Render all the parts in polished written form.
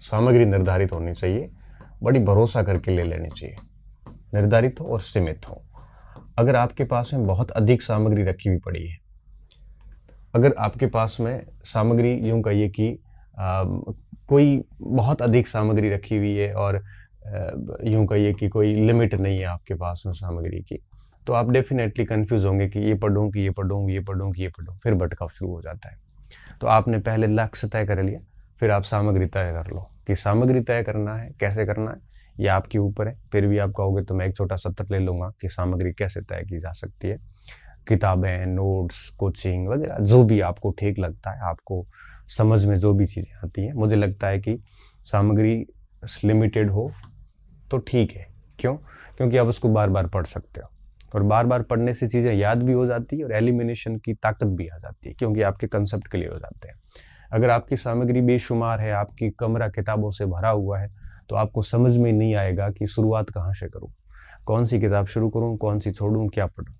सामग्री निर्धारित होनी चाहिए, बड़ी भरोसा करके ले लेनी चाहिए, निर्धारित हो और सीमित हो। अगर आपके पास में बहुत अधिक सामग्री रखी हुई पड़ी है, अगर आपके पास में सामग्री यूँ कहिए कि कोई बहुत अधिक सामग्री रखी हुई है और यूँ कहिए कि कोई लिमिट नहीं है आपके पास में सामग्री की, तो आप डेफिनेटली कंफ्यूज होंगे कि ये पढ़ूँ कि ये पढ़ूँ, ये पढ़ूँ कि ये पढ़ूँ, फिर भटकाव शुरू हो जाता है। तो आपने पहले लक्ष्य तय कर लिया, फिर आप सामग्री तय कर लो कि सामग्री तय करना है, कैसे करना है, ये आपके ऊपर है। फिर भी आप कहोगे तो मैं एक छोटा सत्र ले लूँगा कि सामग्री कैसे तय की जा सकती है। किताबें, नोट्स, कोचिंग वगैरह जो भी आपको ठीक लगता है, आपको समझ में जो भी चीज़ें आती हैं, मुझे लगता है कि सामग्री लिमिटेड हो तो ठीक है। क्यों? क्योंकि आप उसको बार बार पढ़ सकते हो और बार बार पढ़ने से चीज़ें याद भी हो जाती है और एलिमिनेशन की ताकत भी आ जाती है, क्योंकि आपके कंसेप्ट क्लियर हो जाते हैं। अगर आपकी सामग्री बेशुमार है, आपकी कमरा किताबों से भरा हुआ है, तो आपको समझ में नहीं आएगा कि शुरुआत कहाँ से करूँ, कौन सी किताब शुरू करूँ, कौन सी छोड़ूँ, क्या पढ़ूँ।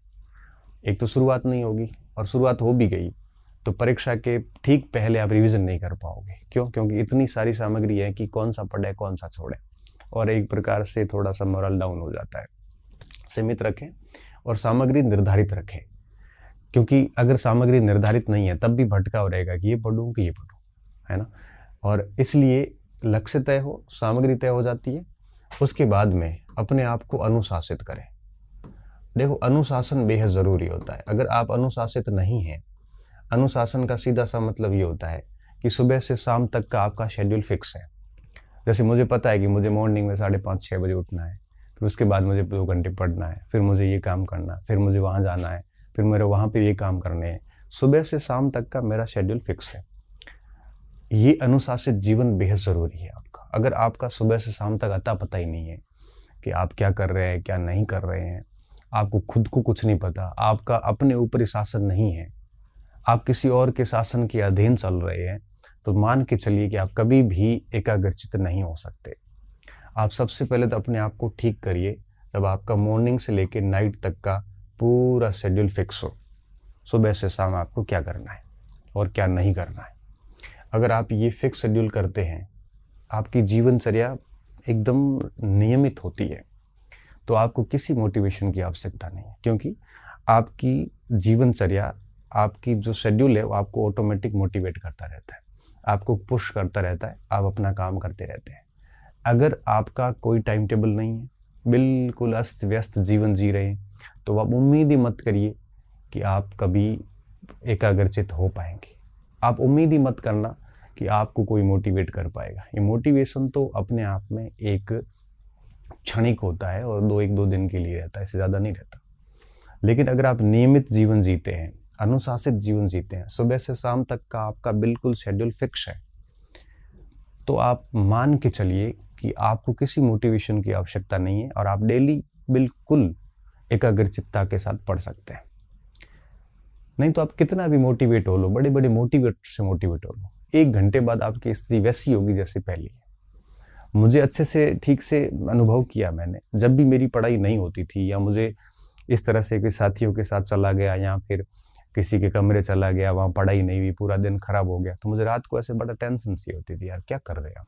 एक तो शुरुआत नहीं होगी, और शुरुआत हो भी गई तो परीक्षा के ठीक पहले आप रिवीजन नहीं कर पाओगे। क्यों? क्योंकि इतनी सारी सामग्री है कि कौन सा पढ़े, कौन सा छोड़े, और एक प्रकार से थोड़ा सा मोरल डाउन हो जाता है। सीमित रखें और सामग्री निर्धारित रखें, क्योंकि अगर सामग्री निर्धारित नहीं है तब भी भटकाव रहेगा कि ये पढ़ूँ कि ये पढ़ूँ, है ना। और इसलिए लक्ष्य तय हो, सामग्री तय हो जाती है, उसके बाद में अपने आप को अनुशासित करें। देखो, अनुशासन बेहद ज़रूरी होता है। अगर आप अनुशासित नहीं हैं, अनुशासन का सीधा सा मतलब ये होता है कि सुबह से शाम तक का आपका शेड्यूल फिक्स है। जैसे मुझे पता है कि मुझे मॉर्निंग में 5:30-6 बजे उठना है, फिर उसके बाद मुझे 2 घंटे पढ़ना है, फिर मुझे ये काम करना है, फिर मुझे वहाँ जाना है, फिर मेरे वहाँ पे ये काम करने हैं। सुबह से शाम तक का मेरा शेड्यूल फिक्स है। ये अनुशासित जीवन बेहद ज़रूरी है आपका। अगर आपका सुबह से शाम तक अता पता ही नहीं है कि आप क्या कर रहे हैं, क्या नहीं कर रहे हैं, आपको खुद को कुछ नहीं पता, आपका अपने ऊपर ही शासन नहीं है, आप किसी और के शासन के अधीन चल रहे हैं, तो मान के चलिए कि आप कभी भी एकाग्रचित्त नहीं हो सकते। आप सबसे पहले तो अपने आप को ठीक करिए, जब आपका मॉर्निंग से लेकर नाइट तक का पूरा शेड्यूल फिक्स हो, सुबह से शाम आपको क्या करना है और क्या नहीं करना है। अगर आप ये फिक्स शेड्यूल करते हैं, आपकी जीवनचर्या एकदम नियमित होती है, तो आपको किसी मोटिवेशन की आवश्यकता नहीं है, क्योंकि आपकी जीवनचर्या, आपकी जो शेड्यूल है वो आपको ऑटोमेटिक मोटिवेट करता रहता है, आपको पुश करता रहता है, आप अपना काम करते रहते हैं। अगर आपका कोई टाइम टेबल नहीं है, बिल्कुल अस्त व्यस्त जीवन जी रहे हैं, तो आप उम्मीद ही मत करिए कि आप कभी एकाग्रचित हो पाएंगे। आप उम्मीद ही मत करना कि आपको कोई मोटिवेट कर पाएगा। ये मोटिवेशन तो अपने आप में एक क्षणिक होता है और 1-2 दिन के लिए रहता है, इससे ज़्यादा नहीं रहता। लेकिन अगर आप नियमित जीवन जीते हैं, अनुशासित जीवन जीते हैं, सुबह से शाम तक का आपका बिल्कुल शेड्यूल फिक्स है, तो आप मान के चलिए कि आपको किसी मोटिवेशन की आवश्यकता नहीं है और आप डेली बिल्कुल एकाग्रचित्ता के साथ पढ़ सकते हैं। नहीं तो आप कितना भी मोटिवेट हो लो, बड़े बड़े मोटिवेट से मोटिवेट हो लो, 1 घंटे बाद आपकी स्थिति वैसी होगी जैसे पहले है। मुझे अच्छे से ठीक से अनुभव किया मैंने, जब भी मेरी पढ़ाई नहीं होती थी या मुझे इस तरह से कि साथियों के साथ चला गया या फिर किसी के कमरे चला गया, वहाँ पढ़ाई नहीं हुई, पूरा दिन खराब हो गया, तो मुझे रात को ऐसे बड़ा टेंशन सी होती थी, यार क्या कर रहे हैं हम,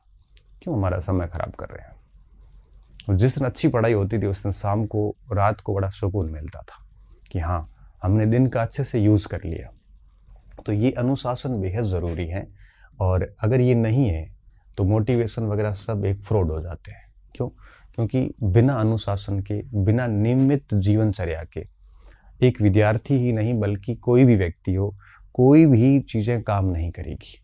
क्यों हमारा समय खराब कर रहे हैं। जिस दिन अच्छी पढ़ाई होती थी उस दिन शाम को, रात को बड़ा सुकून मिलता था कि हाँ, हमने दिन का अच्छे से यूज़ कर लिया। तो ये अनुशासन बेहद ज़रूरी है, और अगर ये नहीं है तो मोटिवेशन वगैरह सब एक फ्रॉड हो जाते हैं। क्यों? क्योंकि बिना अनुशासन के, बिना नियमित जीवनचर्या के एक विद्यार्थी ही नहीं बल्कि कोई भी व्यक्ति हो, कोई भी चीज़ें काम नहीं करेगी।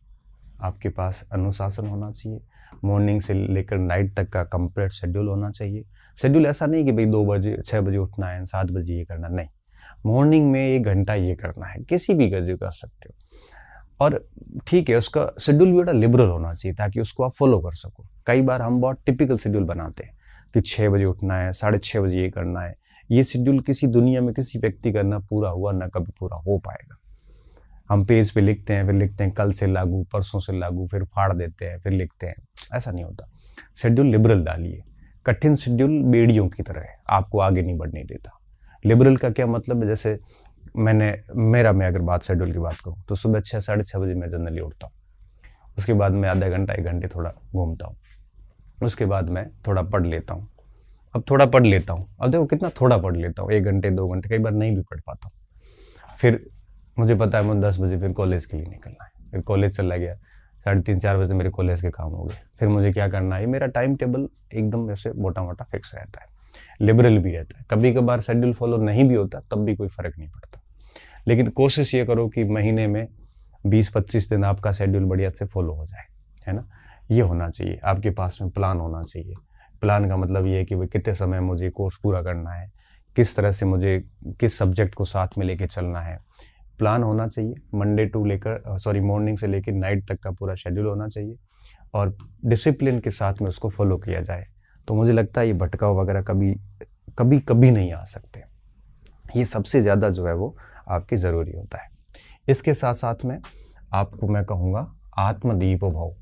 आपके पास अनुशासन होना चाहिए, मॉर्निंग से लेकर नाइट तक का कंप्लीट शेड्यूल होना चाहिए। शेड्यूल ऐसा नहीं कि भाई 2 बजे 6 बजे उठना है, 7 बजे ये करना, नहीं। मॉर्निंग में 1 घंटा ये करना है, किसी भी गजे कर सकते हो। और ठीक है, उसका शेड्यूल भी बड़ा लिबरल होना चाहिए ताकि उसको आप फॉलो कर सको। कई बार हम बहुत टिपिकल शेड्यूल बनाते हैं कि 6 बजे उठना है, 6:30 बजे ये करना है। ये शेड्यूल किसी दुनिया में किसी व्यक्ति का ना पूरा हुआ ना कभी पूरा हो पाएगा। हम पेज पे लिखते हैं, फिर लिखते हैं कल से लागू, परसों से लागू, फिर फाड़ देते हैं, फिर लिखते हैं, ऐसा नहीं होता। शेड्यूल लिबरल डालिए। कठिन शेड्यूल बेड़ियों की तरह है, आपको आगे नहीं बढ़ने देता। लिबरल का क्या मतलब है, जैसे मैं अगर बात शेड्यूल की बात करूँ तो सुबह 6 साढ़े 6 बजे मैं जनरली उठता हूँ। उसके बाद मैं आधा घंटा 1 घंटे थोड़ा घूमता हूँ, उसके बाद मैं थोड़ा पढ़ लेता हूँ। अब थोड़ा पढ़ लेता हूँ, अब देखो कितना थोड़ा पढ़ लेता हूँ, 1 घंटे 2 घंटे, कई बार नहीं भी पढ़ पाता हूँ। फिर मुझे पता है मुझे 10 बजे फिर कॉलेज के लिए निकलना है, फिर कॉलेज चला गया, 3:30-4 बजे मेरे कॉलेज के काम हो गए। फिर मुझे क्या करना है, मेरा टाइम टेबल एकदम ऐसे मोटा मोटा फिक्स रहता है, लिबरल भी रहता है। कभी कभार शेड्यूल फॉलो नहीं भी होता तब भी कोई फ़र्क नहीं पड़ता, लेकिन कोशिश ये करो कि महीने में 20-25 दिन आपका शेड्यूल बढ़िया से फॉलो हो जाए, है ना। ये होना चाहिए आपके पास में, प्लान होना चाहिए। प्लान का मतलब ये है कि भाई कितने समय मुझे कोर्स पूरा करना है, किस तरह से मुझे किस सब्जेक्ट को साथ में लेके चलना है, प्लान होना चाहिए। मॉर्निंग से लेकर नाइट तक का पूरा शेड्यूल होना चाहिए और डिसिप्लिन के साथ में उसको फॉलो किया जाए, तो मुझे लगता है ये भटकाव वगैरह कभी कभी नहीं आ सकते। ये सबसे ज़्यादा जो है वो आपकी ज़रूरी होता है। इसके साथ साथ में आपको मैं कहूँगा आत्मदीपो भव।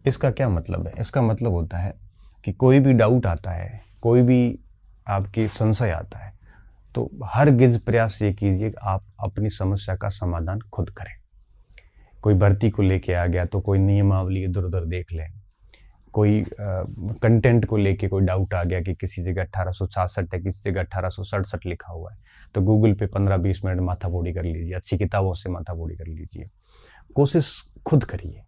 इसका क्या मतलब है? इसका मतलब होता है कि कोई भी डाउट आता है, कोई भी आपकी संशय आता है, तो हर गिज प्रयास ये कीजिए कि आप अपनी समस्या का समाधान खुद करें। कोई भर्ती को लेके आ गया तो कोई नियमावली इधर उधर देख लें, कोई कंटेंट को लेके कोई डाउट आ गया कि किसी जगह 1866 है, किसी जगह 1867 लिखा हुआ है, तो गूगल पे 15-20 मिनट माथापौड़ी कर लीजिए, अच्छी किताबों से माथापौड़ी कर लीजिए। कोशिश खुद करिए।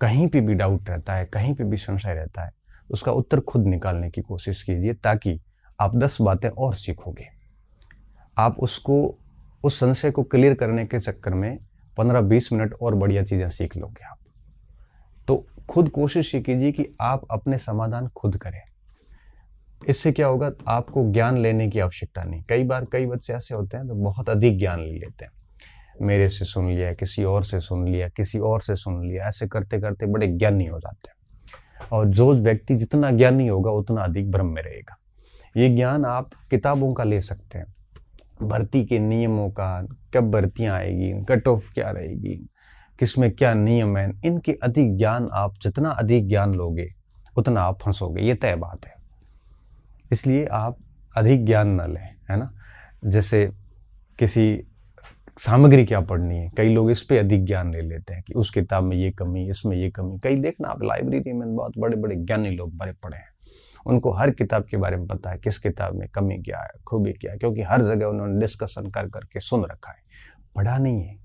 कहीं पे भी डाउट रहता है, कहीं पे भी संशय रहता है, उसका उत्तर खुद निकालने की कोशिश कीजिए, ताकि आप 10 बातें और सीखोगे। आप उसको, उस संशय को क्लियर करने के चक्कर में 15-20 मिनट और बढ़िया चीज़ें सीख लोगे आप। तो खुद कोशिश ये कीजिए कि आप अपने समाधान खुद करें। इससे क्या होगा, आपको ज्ञान लेने की आवश्यकता नहीं। कई बार कई बच्चे ऐसे होते हैं तो बहुत अधिक ज्ञान ले लेते हैं, मेरे से सुन लिया, किसी और से सुन लिया, किसी और से सुन लिया, ऐसे करते करते बड़े ज्ञानी हो जाते हैं। और जो व्यक्ति जितना ज्ञानी होगा उतना अधिक भ्रम में रहेगा। ये ज्ञान आप किताबों का ले सकते हैं, भर्ती के नियमों का, कब भर्तियां आएगी, कट ऑफ क्या रहेगी, किसमें क्या नियम है, इनके अधिक ज्ञान, आप जितना अधिक ज्ञान लोगे उतना आप फंसोगे, ये तय बात है। इसलिए आप अधिक ज्ञान न लें, है ना। जैसे किसी सामग्री क्या पढ़नी है, कई लोग इस पे अधिक ज्ञान ले लेते हैं कि उस किताब में ये कमी, इसमें ये कमी। कई देखना आप लाइब्रेरी में बहुत बड़े बड़े ज्ञानी लोग भरे पड़े हैं, उनको हर किताब के बारे में पता है, किस किताब में कमी क्या है, खूबी क्या है, क्योंकि हर जगह उन्होंने डिस्कशन कर करके सुन रखा है, पढ़ा नहीं है।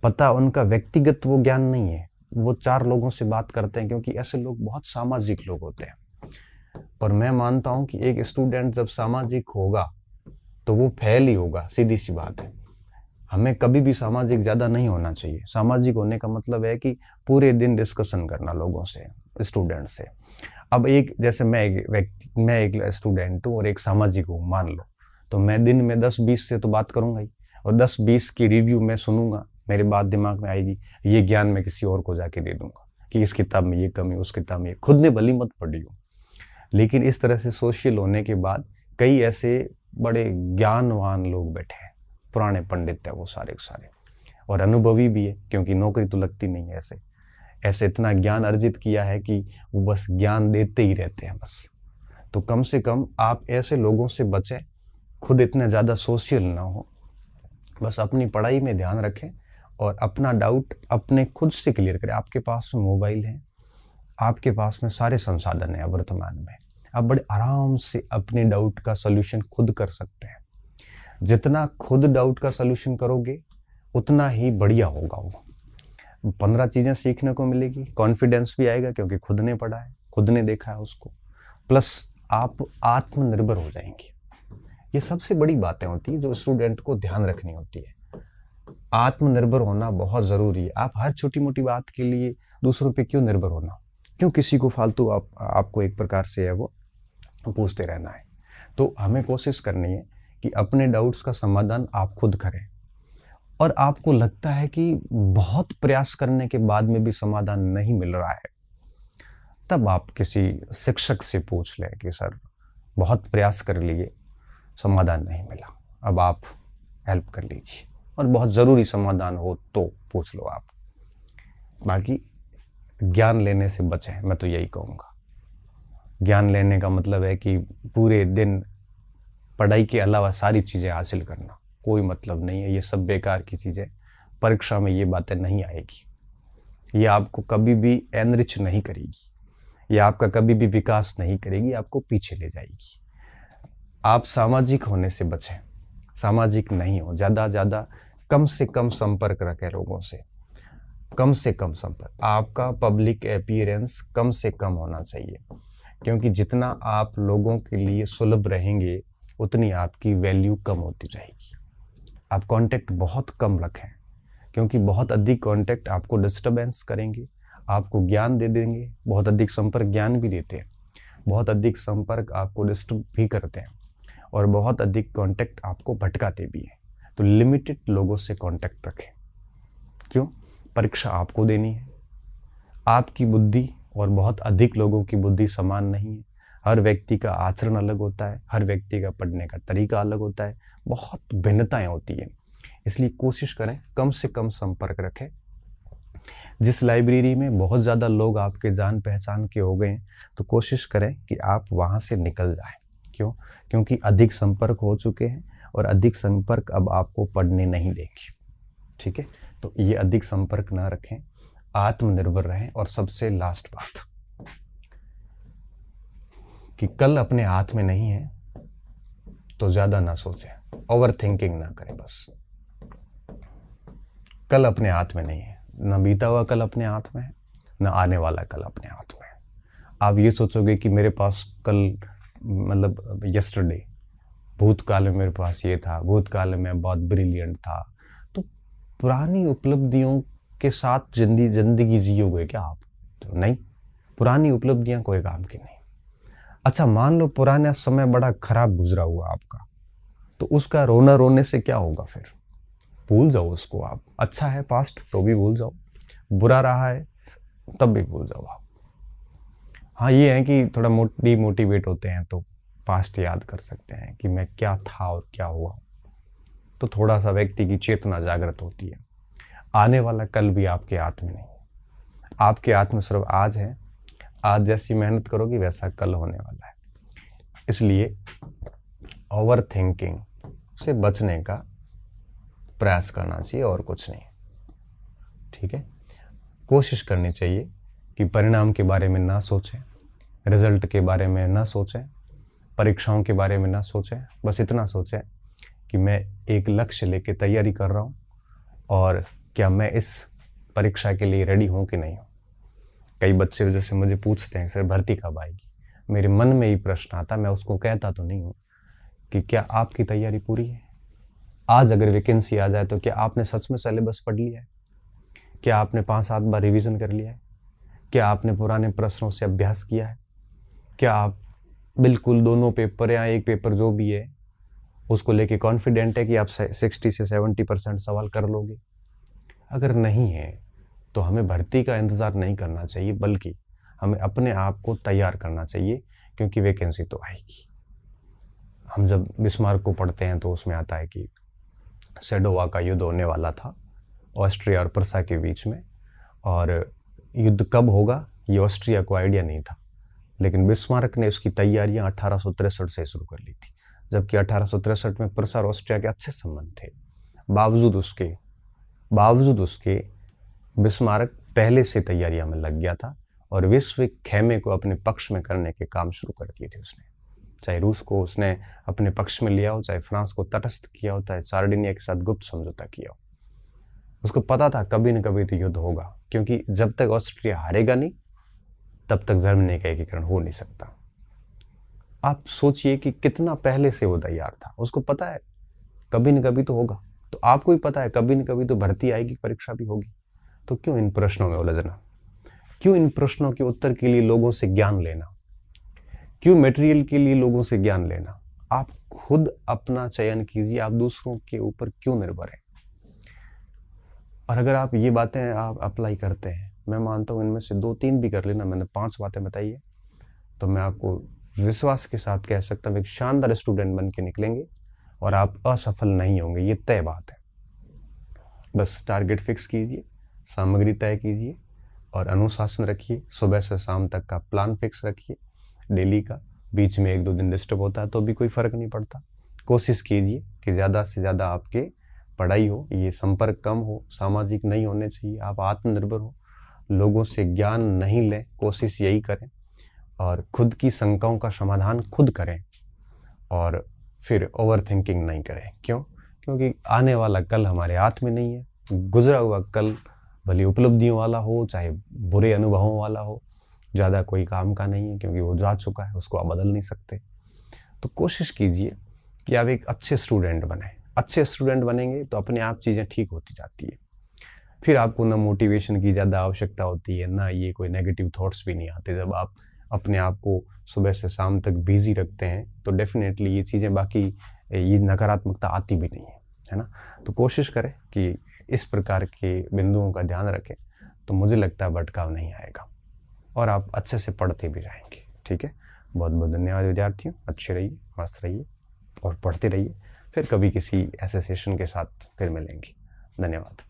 पता उनका व्यक्तिगत वो ज्ञान नहीं है, वो 4 लोगों से बात करते हैं, क्योंकि ऐसे लोग बहुत सामाजिक लोग होते हैं। और मैं मानता हूं कि एक स्टूडेंट जब सामाजिक होगा तो वो फेल ही होगा, सीधी सी बात है। हमें कभी भी सामाजिक ज़्यादा नहीं होना चाहिए। सामाजिक होने का मतलब है कि पूरे दिन डिस्कशन करना लोगों से, स्टूडेंट से। अब एक, जैसे मैं एक स्टूडेंट हूँ और एक सामाजिक हूँ मान लो, तो मैं दिन में 10-20 से तो बात करूंगा ही, और 10-20 की रिव्यू मैं सुनूंगा, मेरे बात दिमाग में आएगी, ये ज्ञान मैं किसी और को जाके दे दूंगा कि इस किताब में ये कमी, उस किताब में। खुद ने भली मत पढ़ी हो, लेकिन इस तरह से सोशल होने के बाद कई ऐसे बड़े ज्ञानवान लोग बैठे हैं, पुराने पंडित है वो सारे के सारे, और अनुभवी भी है, क्योंकि नौकरी तो लगती नहीं है। ऐसे इतना ज्ञान अर्जित किया है कि वो बस ज्ञान देते ही रहते हैं बस। तो कम से कम आप ऐसे लोगों से बचें, खुद इतने ज़्यादा सोशल ना हो, बस अपनी पढ़ाई में ध्यान रखें और अपना डाउट अपने खुद से क्लियर करें। आपके पास में मोबाइल है, आपके पास में सारे संसाधन हैं वर्तमान में, आप बड़े आराम से अपने डाउट का सलूशन खुद कर सकते हैं। जितना खुद डाउट का सलूशन करोगे उतना ही बढ़िया होगा। वो 15 चीज़ें सीखने को मिलेगी, कॉन्फिडेंस भी आएगा क्योंकि खुद ने पढ़ा है, खुद ने देखा है उसको, प्लस आप आत्मनिर्भर हो जाएंगे। ये सबसे बड़ी बातें होती है जो स्टूडेंट को ध्यान रखनी होती है। आत्मनिर्भर होना बहुत ज़रूरी है। आप हर छोटी मोटी बात के लिए दूसरों पे क्यों निर्भर होना, क्यों किसी को फालतू आपको एक प्रकार से है वो पूछते रहना है। तो हमें कोशिश करनी है कि अपने डाउट्स का समाधान आप खुद करें, और आपको लगता है कि बहुत प्रयास करने के बाद में भी समाधान नहीं मिल रहा है, तब आप किसी शिक्षक से पूछ लें कि सर बहुत प्रयास कर लिए, समाधान नहीं मिला, अब आप हेल्प कर लीजिए। और बहुत ज़रूरी समाधान हो तो पूछ लो आप। बाकी ज्ञान लेने से बचें, मैं तो यही कहूँगा। ज्ञान लेने का मतलब है कि पूरे दिन पढ़ाई के अलावा सारी चीज़ें हासिल करना, कोई मतलब नहीं है, ये सब बेकार की चीज़ है। परीक्षा में ये बातें नहीं आएगी, ये आपको कभी भी एनरिच नहीं करेगी, ये आपका कभी भी विकास नहीं करेगी, आपको पीछे ले जाएगी। आप सामाजिक होने से बचें, सामाजिक नहीं हो, ज़्यादा कम से कम संपर्क रखें लोगों से, कम से कम संपर्क। आपका पब्लिक अपीयरेंस कम से कम होना चाहिए, क्योंकि जितना आप लोगों के लिए सुलभ रहेंगे उतनी आपकी वैल्यू कम होती जाएगी। आप कांटेक्ट बहुत कम रखें, क्योंकि बहुत अधिक कांटेक्ट आपको डिस्टर्बेंस करेंगे, आपको ज्ञान दे देंगे। बहुत अधिक संपर्क ज्ञान भी देते हैं, बहुत अधिक संपर्क आपको डिस्टर्ब भी करते हैं, और बहुत अधिक कांटेक्ट आपको भटकाते भी हैं। तो लिमिटेड लोगों से कांटेक्ट रखें। क्यों? परीक्षा आपको देनी है। आपकी बुद्धि और बहुत अधिक लोगों की बुद्धि समान नहीं है। हर व्यक्ति का आचरण अलग होता है, हर व्यक्ति का पढ़ने का तरीका अलग होता है, बहुत भिन्नताएं होती हैं। इसलिए कोशिश करें कम से कम संपर्क रखें। जिस लाइब्रेरी में बहुत ज़्यादा लोग आपके जान पहचान के हो गए हैं, तो कोशिश करें कि आप वहाँ से निकल जाएं। क्यों? क्योंकि अधिक संपर्क हो चुके हैं, और अधिक संपर्क अब आपको पढ़ने नहीं देंगे। ठीक है, तो ये अधिक संपर्क ना रखें, आत्मनिर्भर रहें। और सबसे लास्ट बात कि कल अपने हाथ में नहीं है, तो ज़्यादा ना सोचें, ओवर थिंकिंग ना करें। बस कल अपने हाथ में नहीं है, ना बीता हुआ कल अपने हाथ में है, ना आने वाला कल अपने हाथ में है। आप ये सोचोगे कि मेरे पास कल, मतलब यस्टरडे, भूतकाल में मेरे पास ये था, भूतकाल में मैं बहुत ब्रिलियंट था, तो पुरानी उपलब्धियों के साथ जिंदगी जियोगे क्या आप? तो नहीं, पुरानी उपलब्धियां कोई काम की नहीं। अच्छा, मान लो पुराना समय बड़ा खराब गुजरा हुआ आपका, तो उसका रोना रोने से क्या होगा? फिर भूल जाओ उसको आप। अच्छा है पास्ट, तो भी भूल जाओ, बुरा रहा है तब भी भूल जाओ आप। हाँ, ये है कि थोड़ा मोटिवेट होते हैं तो पास्ट याद कर सकते हैं कि मैं क्या था और क्या हुआ, तो थोड़ा सा व्यक्ति की चेतना जागृत होती है। आने वाला कल भी आपके हाथ में नहीं, आपके हाथ में सिर्फ आज है। आज जैसी मेहनत करोगे वैसा कल होने वाला है। इसलिए ओवर थिंकिंग से बचने का प्रयास करना चाहिए, और कुछ नहीं। ठीक है, कोशिश करनी चाहिए कि परिणाम के बारे में ना सोचें, रिजल्ट के बारे में ना सोचें, परीक्षाओं के बारे में ना सोचें। बस इतना सोचें कि मैं एक लक्ष्य लेके तैयारी कर रहा हूँ, और क्या मैं इस परीक्षा के लिए रेडी हूँ कि नहीं हूँ। कई बच्चे जैसे मुझे पूछते हैं, सर भर्ती कब आएगी? मेरे मन में ही प्रश्न आता, मैं उसको कहता तो नहीं हूँ कि क्या आपकी तैयारी पूरी है? आज अगर वैकेंसी आ जाए तो क्या आपने सच में सिलेबस पढ़ लिया है? क्या आपने 5-7 बार रिवीजन कर लिया है? क्या आपने पुराने प्रश्नों से अभ्यास किया है? क्या आप बिल्कुल दोनों पेपर या एक पेपर जो भी है उसको लेके कॉन्फिडेंट है कि आप 60 से 70% सवाल कर लोगे? अगर नहीं है तो हमें भर्ती का इंतज़ार नहीं करना चाहिए, बल्कि हमें अपने आप को तैयार करना चाहिए, क्योंकि वैकेंसी तो आएगी। हम जब बिस्मार्क को पढ़ते हैं तो उसमें आता है कि सेडोवा का युद्ध होने वाला था ऑस्ट्रिया और प्रसा के बीच में, और युद्ध कब होगा ये ऑस्ट्रिया को आइडिया नहीं था, लेकिन बिस्मार्क ने उसकी तैयारियां 1863 से शुरू कर ली थी, जबकि 1863 में प्रसा और ऑस्ट्रिया के अच्छे संबंध थे। बावजूद उसके बिस्मार्क पहले से तैयारियां में लग गया था, और विश्व खेमे को अपने पक्ष में करने के काम शुरू कर दिए थे उसने। चाहे रूस को उसने अपने पक्ष में लिया हो, चाहे फ्रांस को तटस्थ किया हो, चाहे सार्डिनिया के साथ गुप्त समझौता किया हो। उसको पता था कभी न कभी तो युद्ध होगा, क्योंकि जब तक ऑस्ट्रिया हारेगा नहीं तब तक जर्मनी का एकीकरण हो नहीं सकता। आप सोचिए कि कितना पहले से वो तैयार था, उसको पता है कभी न कभी तो होगा। तो आपको भी पता है कभी न कभी तो भर्ती आएगी, परीक्षा भी होगी। तो क्यों इन प्रश्नों में उलझना? क्यों इन प्रश्नों के उत्तर के लिए लोगों से ज्ञान लेना? क्यों मटेरियल के लिए लोगों से ज्ञान लेना? आप खुद अपना चयन कीजिए, आप दूसरों के ऊपर क्यों निर्भर हैं? और अगर आप ये बातें आप अप्लाई करते हैं, मैं मानता हूँ इनमें से 2-3 भी कर लेना, मैंने 5 बातें बताई है, तो मैं आपको विश्वास के साथ कह सकता हूँ एक शानदार स्टूडेंट बन के निकलेंगे, और आप असफल नहीं होंगे, ये तय बात है। बस टारगेट फिक्स कीजिए, सामग्री तय कीजिए, और अनुशासन रखिए। सुबह से शाम तक का प्लान फिक्स रखिए डेली का। बीच में 1-2 दिन डिस्टर्ब होता है तो भी कोई फर्क नहीं पड़ता, कोशिश कीजिए कि ज़्यादा से ज़्यादा आपके पढ़ाई हो, ये संपर्क कम हो, सामाजिक नहीं होने चाहिए, आप आत्मनिर्भर हो, लोगों से ज्ञान नहीं लें, कोशिश यही करें और खुद की शंकाओं का समाधान खुद करें और फिर ओवर थिंकिंग नहीं करें। क्यों? क्योंकि आने वाला कल हमारे हाथ में नहीं है। गुजरा हुआ कल भले उपलब्धियों वाला हो चाहे बुरे अनुभवों वाला हो, ज़्यादा कोई काम का नहीं है क्योंकि वो जा चुका है, उसको आप बदल नहीं सकते। तो कोशिश कीजिए कि आप एक अच्छे स्टूडेंट बने। अच्छे स्टूडेंट बनेंगे तो अपने आप चीज़ें ठीक होती जाती है। फिर आपको ना मोटिवेशन की ज़्यादा आवश्यकता होती है, ना ये कोई नेगेटिव थॉट्स भी नहीं आते। जब आप अपने आप को सुबह से शाम तक बिजी रखते हैं तो डेफिनेटली ये चीज़ें बाकी ये नकारात्मकता आती भी नहीं है ना। तो कोशिश करें कि इस प्रकार के बिंदुओं का ध्यान रखें, तो मुझे लगता है भटकाव नहीं आएगा और आप अच्छे से पढ़ते भी जाएंगे। ठीक है, बहुत बहुत धन्यवाद विद्यार्थियों। अच्छे रहिए, मस्त रहिए और पढ़ते रहिए। फिर कभी किसी ऐसे सेशन के साथ फिर मिलेंगे। धन्यवाद।